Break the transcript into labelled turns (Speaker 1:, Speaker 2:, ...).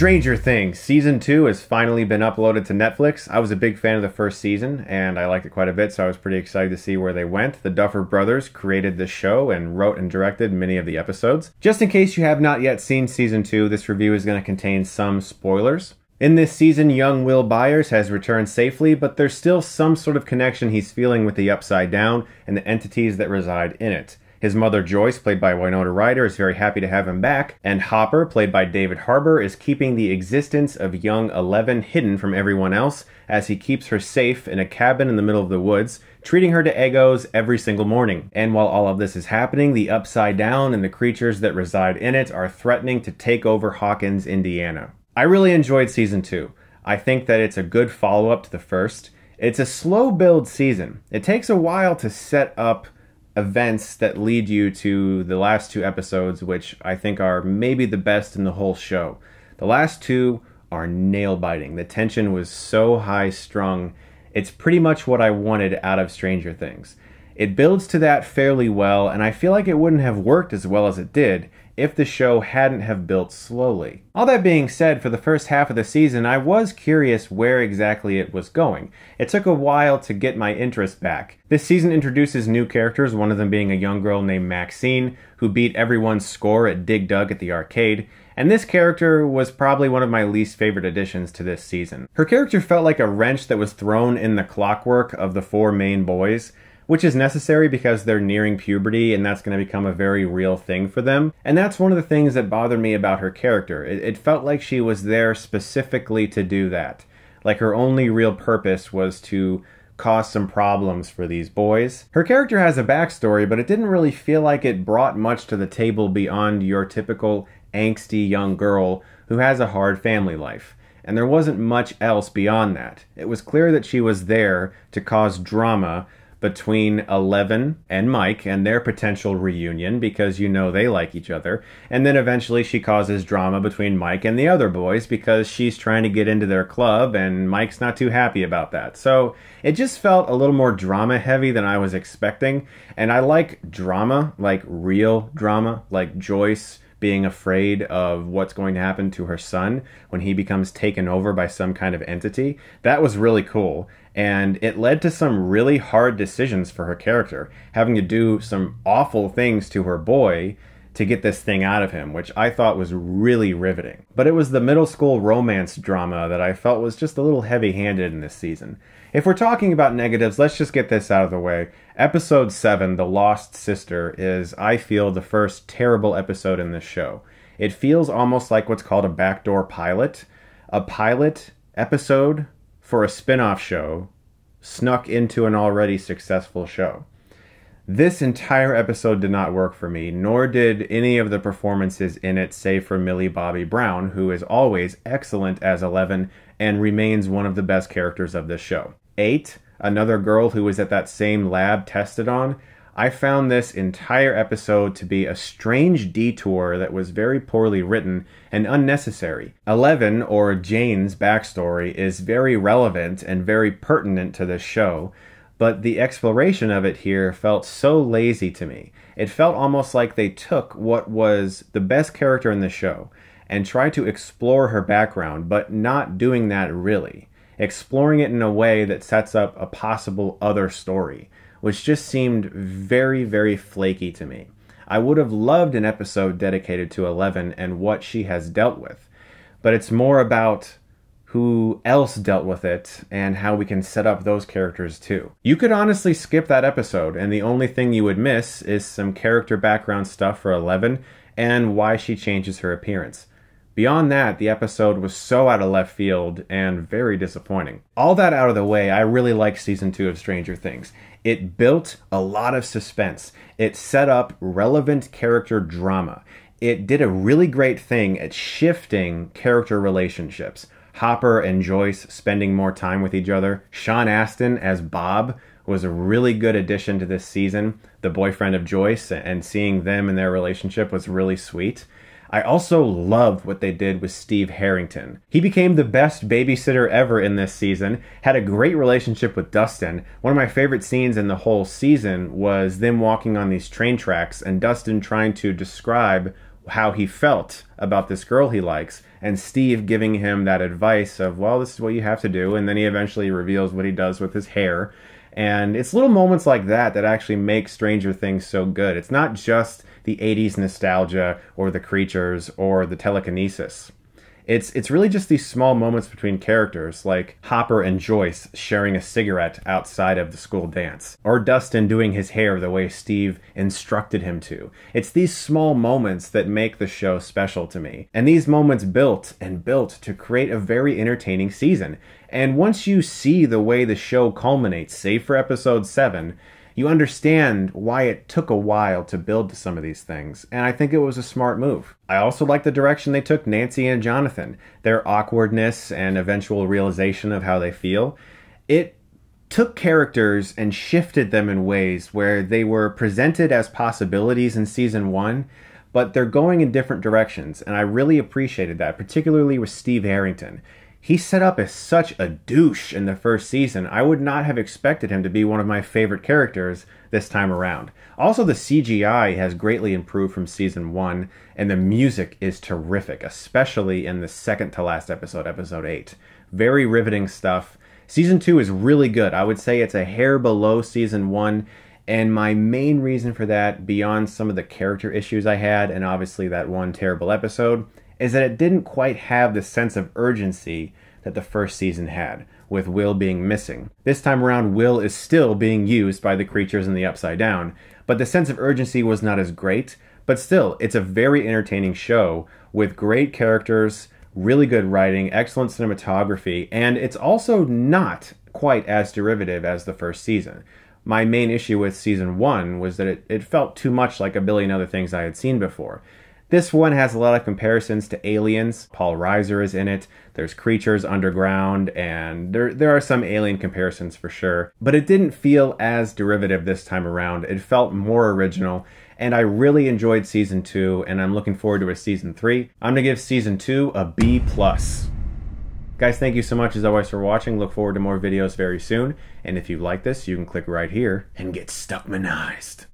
Speaker 1: Stranger Things Season 2 has finally been uploaded to Netflix. I was a big fan of the first season, and I liked it quite a bit, so I was pretty excited to see where they went. The Duffer Brothers created this show and wrote and directed many of the episodes. Just in case you have not yet seen Season 2, this review is going to contain some spoilers. In this season, young Will Byers has returned safely, but there's still some sort of connection he's feeling with the Upside Down and the entities that reside in it. His mother Joyce, played by Winona Ryder, is very happy to have him back, and Hopper, played by David Harbour, is keeping the existence of young Eleven hidden from everyone else as he keeps her safe in a cabin in the middle of the woods, treating her to Eggos every single morning. And while all of this is happening, the Upside Down and the creatures that reside in it are threatening to take over Hawkins, Indiana. I really enjoyed Season 2. I think that it's a good follow-up to the first. It's a slow build season. It takes a while to set up events that lead you to the last two episodes, which I think are maybe the best in the whole show. The last two are nail-biting. The tension was so high-strung. It's pretty much what I wanted out of Stranger Things. It builds to that fairly well, and I feel like it wouldn't have worked as well as it did if the show hadn't have built slowly. All that being said, for the first half of the season, I was curious where exactly it was going. It took a while to get my interest back. This season introduces new characters, one of them being a young girl named Maxine, who beat everyone's score at Dig Dug at the arcade, and this character was probably one of my least favorite additions to this season. Her character felt like a wrench that was thrown in the clockwork of the four main boys, which is necessary because they're nearing puberty and that's going to become a very real thing for them. And that's one of the things that bothered me about her character. It felt like she was there specifically to do that. Like her only real purpose was to cause some problems for these boys. Her character has a backstory, but it didn't really feel like it brought much to the table beyond your typical angsty young girl who has a hard family life. And there wasn't much else beyond that. It was clear that she was there to cause drama between Eleven and Mike and their potential reunion, because you know they like each other. And then eventually she causes drama between Mike and the other boys because she's trying to get into their club and Mike's not too happy about that. So it just felt a little more drama heavy than I was expecting. And I like drama, like real drama, like Joyce being afraid of what's going to happen to her son when he becomes taken over by some kind of entity. That was really cool. And it led to some really hard decisions for her character, having to do some awful things to her boy to get this thing out of him, which I thought was really riveting. But it was the middle school romance drama that I felt was just a little heavy-handed in this season. If we're talking about negatives, let's just get this out of the way. Episode 7, The Lost Sister, is, I feel, the first terrible episode in this show. It feels almost like what's called a backdoor pilot. A pilot episode for a spin-off show snuck into an already successful show. This entire episode did not work for me, nor did any of the performances in it, save for Millie Bobby Brown, who is always excellent as Eleven and remains one of the best characters of this show. 8, another girl who was at that same lab tested on. I found this entire episode to be a strange detour that was very poorly written and unnecessary. 11, or Jane's backstory, is very relevant and very pertinent to this show, but the exploration of it here felt so lazy to me. It felt almost like they took what was the best character in the show and tried to explore her background, but not doing that really. Exploring it in a way that sets up a possible other story, which just seemed very, very flaky to me. I would have loved an episode dedicated to Eleven and what she has dealt with, but it's more about who else dealt with it and how we can set up those characters too. You could honestly skip that episode, and the only thing you would miss is some character background stuff for Eleven and why she changes her appearance. Beyond that, the episode was so out of left field and very disappointing. All that out of the way, I really liked Season 2 of Stranger Things. It built a lot of suspense. It set up relevant character drama. It did a really great thing at shifting character relationships. Hopper and Joyce spending more time with each other. Sean Astin as Bob was a really good addition to this season. The boyfriend of Joyce, and seeing them and their relationship was really sweet. I also loved what they did with Steve Harrington. He became the best babysitter ever in this season, had a great relationship with Dustin. One of my favorite scenes in the whole season was them walking on these train tracks and Dustin trying to describe how he felt about this girl he likes, and Steve giving him that advice of, well, this is what you have to do, and then he eventually reveals what he does with his hair. And it's little moments like that that actually make Stranger Things so good. It's not just the 80s nostalgia or the creatures or the telekinesis. It's really just these small moments between characters, like Hopper and Joyce sharing a cigarette outside of the school dance, or Dustin doing his hair the way Steve instructed him to. It's these small moments that make the show special to me. And these moments built and built to create a very entertaining season. And once you see the way the show culminates, save for episode 7, you understand why it took a while to build to some of these things, and I think it was a smart move. I also like the direction they took Nancy and Jonathan, their awkwardness and eventual realization of how they feel. It took characters and shifted them in ways where they were presented as possibilities in season 1, but they're going in different directions, and I really appreciated that, particularly with Steve Harrington. He set up as such a douche in the first season. I would not have expected him to be one of my favorite characters this time around. Also, the CGI has greatly improved from season 1, and the music is terrific, especially in the second to last episode, episode 8. Very riveting stuff. Season 2 is really good. I would say it's a hair below season 1, and my main reason for that, beyond some of the character issues I had, and obviously that one terrible episode, is that it didn't quite have the sense of urgency that the first season had, with Will being missing. This time around, Will is still being used by the creatures in the Upside Down, but the sense of urgency was not as great, but still, it's a very entertaining show with great characters, really good writing, excellent cinematography, and it's also not quite as derivative as the first season. My main issue with season 1 was that it felt too much like a billion other things I had seen before. This one has a lot of comparisons to Aliens. Paul Reiser is in it. There's creatures underground, and there are some alien comparisons for sure. But it didn't feel as derivative this time around. It felt more original, and I really enjoyed season 2, and I'm looking forward to a season 3. I'm going to give season 2 a B+. Guys, thank you so much as always for watching. Look forward to more videos very soon. And if you like this, you can click right here and get Stuckmanized.